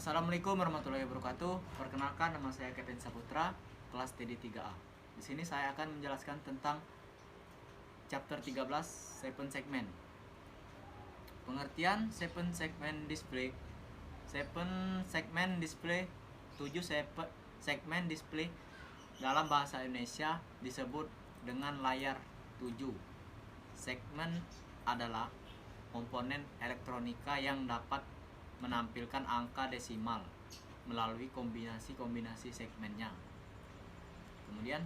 Assalamualaikum warahmatullahi wabarakatuh. Perkenalkan, nama saya Kevin Saputra, kelas TD3A. Di sini saya akan menjelaskan tentang chapter 13, 7 segment. Pengertian 7 segment display. 7 segment display, 7 segmen display dalam bahasa Indonesia disebut dengan layar 7. Segmen adalah komponen elektronika yang dapat menampilkan angka desimal melalui kombinasi-kombinasi segmennya. Kemudian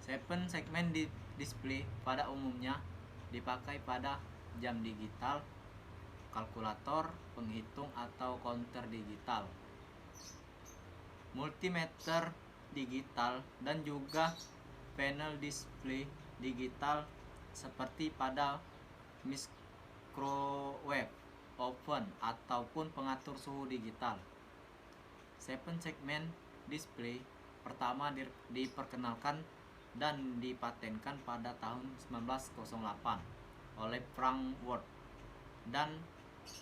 7 segmen display pada umumnya dipakai pada jam digital, kalkulator, penghitung atau counter digital, multimeter digital, dan juga panel display digital seperti pada microwave oven ataupun pengatur suhu digital. 7 segmen display pertama diperkenalkan dan dipatenkan pada tahun 1908 oleh Frank Ward dan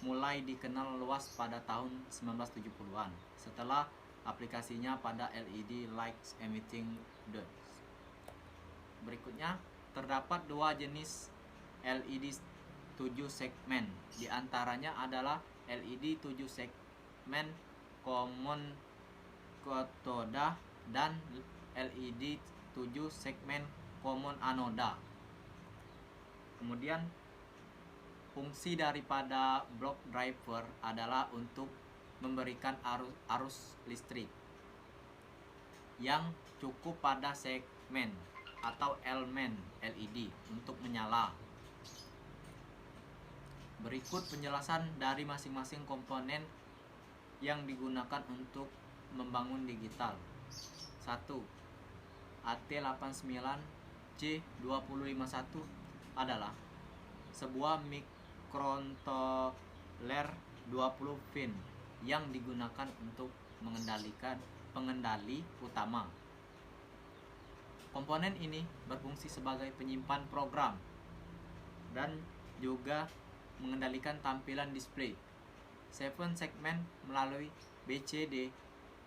mulai dikenal luas pada tahun 1970-an setelah aplikasinya pada LED lights emitting diode. Berikutnya terdapat dua jenis LED 7 segmen, diantaranya adalah LED 7 segmen common cathode dan LED 7 segmen common anode. Kemudian fungsi daripada block driver adalah untuk memberikan arus listrik yang cukup pada segmen atau elemen LED untuk menyala. Berikut penjelasan dari masing-masing komponen yang digunakan untuk membangun digital. 1. AT89C2051 adalah sebuah microcontroller 20 pin yang digunakan untuk pengendali utama. Komponen ini berfungsi sebagai penyimpan program dan juga mengendalikan tampilan display 7 segmen melalui BCD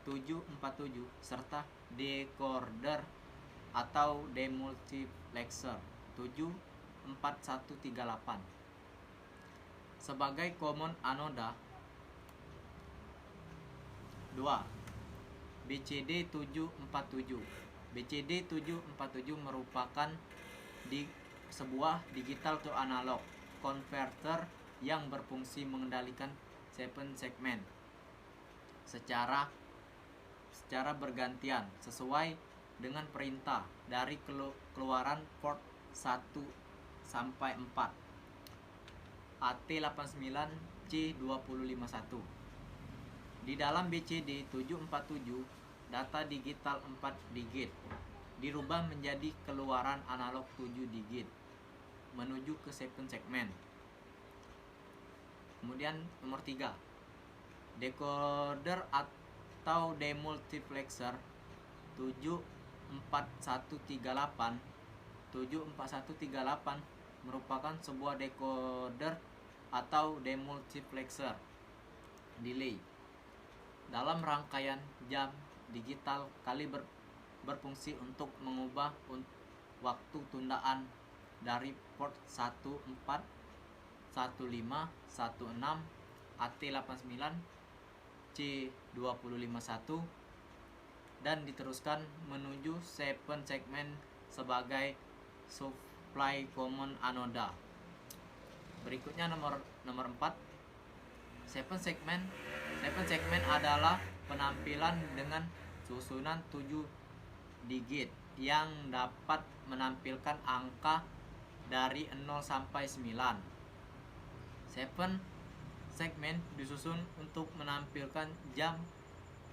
747 serta decoder atau demultiplexer 74138 sebagai common anode. 2. BCD 747. BCD 747 merupakan sebuah digital to analog converter yang berfungsi mengendalikan 7 segmen secara bergantian sesuai dengan perintah dari keluaran port 1 sampai 4 AT89C2051. Di dalam BCD 747, data digital 4 digit dirubah menjadi keluaran analog 7 digit menuju ke 7 segmen. Kemudian nomor 3, decoder atau demultiplexer 74138 merupakan sebuah decoder atau demultiplexer delay dalam rangkaian jam digital kali berfungsi untuk mengubah waktu tundaan dari port 14, 15, 16 AT89C2051 dan diteruskan menuju 7 segmen sebagai supply common anode. Berikutnya nomor 4, 7 segmen adalah penampilan dengan susunan 7 digit yang dapat menampilkan angka dari 0 sampai 9. 7 segmen disusun untuk menampilkan jam,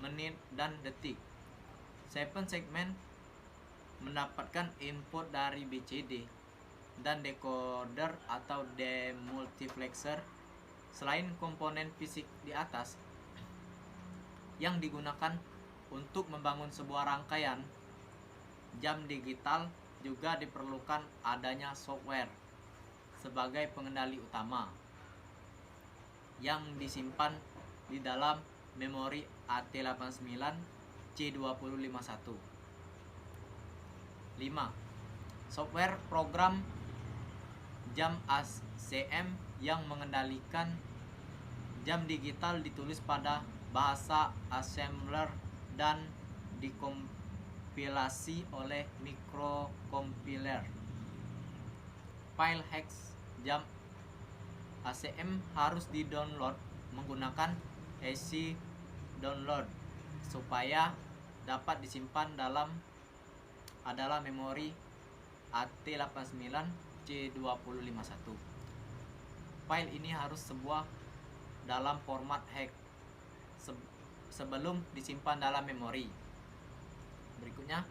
menit, dan detik. 7 segmen mendapatkan input dari BCD dan decoder atau demultiplexer. Selain komponen fisik di atas yang digunakan untuk membangun sebuah rangkaian jam digital, juga diperlukan adanya software sebagai pengendali utama yang disimpan di dalam memori AT89 C2051. 5. Software program jam ACM yang mengendalikan jam digital ditulis pada bahasa assembler dan dikompilasi oleh microcompiler. File hex jam ACM harus di-download menggunakan easy download supaya dapat disimpan dalam adalah memori AT89 C2051. File ini harus sebuah dalam format hex sebelum disimpan dalam memori. Berikutnya,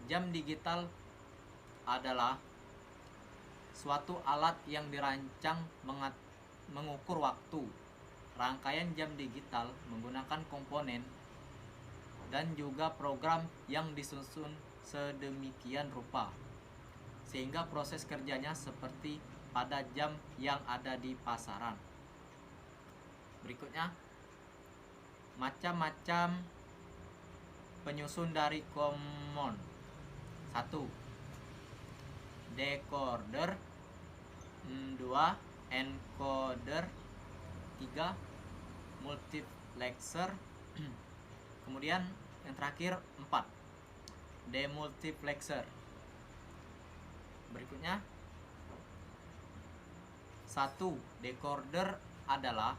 jam digital adalah suatu alat yang dirancang mengukur waktu. Rangkaian jam digital menggunakan komponen dan juga program yang disusun sedemikian rupa sehingga proses kerjanya seperti pada jam yang ada di pasaran. Berikutnya, macam-macam penyusun dari common. 1. Decoder. 2. Encoder. 3. Multiplexer. Kemudian yang terakhir 4. Demultiplexer. Berikutnya, 1. Decoder adalah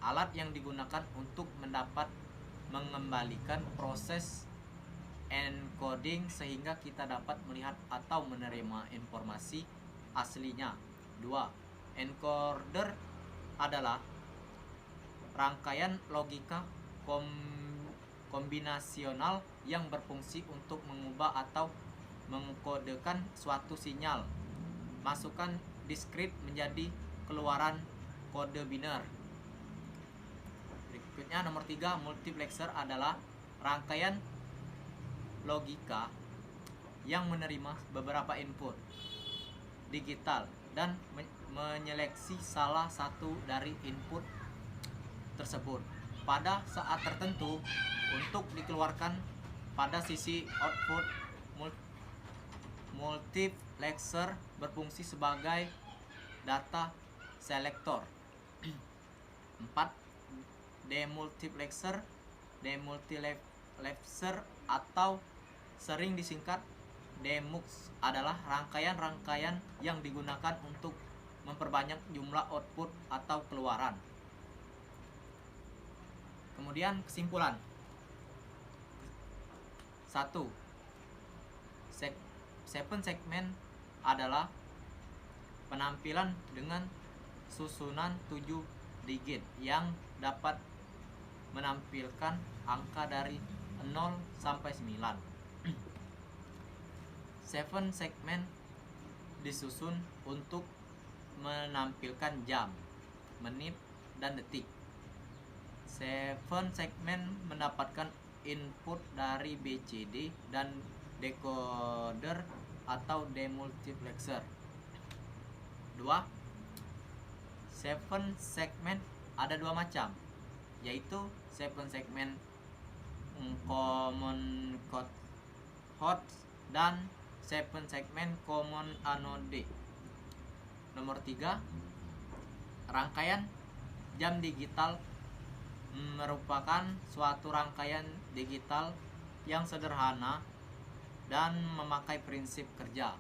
alat yang digunakan untuk mengembalikan proses encoding sehingga kita dapat melihat atau menerima informasi aslinya. 2. Encoder adalah rangkaian logika kombinasional yang berfungsi untuk mengubah atau mengkodekan suatu sinyal masukan diskrit menjadi keluaran kode biner. Berikutnya nomor 3, multiplexer adalah rangkaian logika yang menerima beberapa input digital dan menyeleksi salah satu dari input tersebut pada saat tertentu untuk dikeluarkan pada sisi output. Multiplexer berfungsi sebagai data selector. 4. Demultiplexer. Demultiplexer atau sering disingkat demux adalah rangkaian-rangkaian yang digunakan untuk memperbanyak jumlah output atau keluaran. Kemudian kesimpulan. 1. 7 segmen adalah penampilan dengan susunan 7 digit yang dapat menampilkan angka dari 0 sampai 9. 7 segmen disusun untuk menampilkan jam, menit, dan detik. 7 segmen mendapatkan input dari BCD dan decoder atau demultiplexer. 2. 7 segmen ada 2 macam, yaitu 7 segmen common hot dan 7 segmen common anode. Nomor 3, rangkaian jam digital merupakan suatu rangkaian digital yang sederhana dan memakai prinsip kerja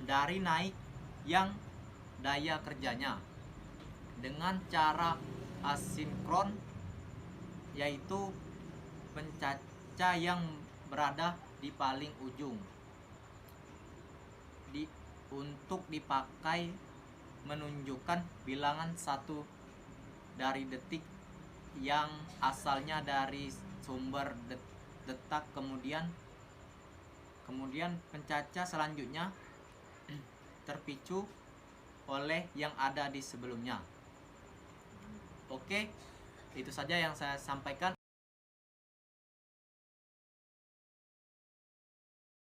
dari naik yang daya kerjanya dengan cara asinkron, yaitu pencaca yang berada di paling ujung untuk dipakai menunjukkan bilangan 1 dari detik yang asalnya dari sumber detak. Kemudian pencaca selanjutnya terpicu oleh yang ada di sebelumnya. Oke, itu saja yang saya sampaikan.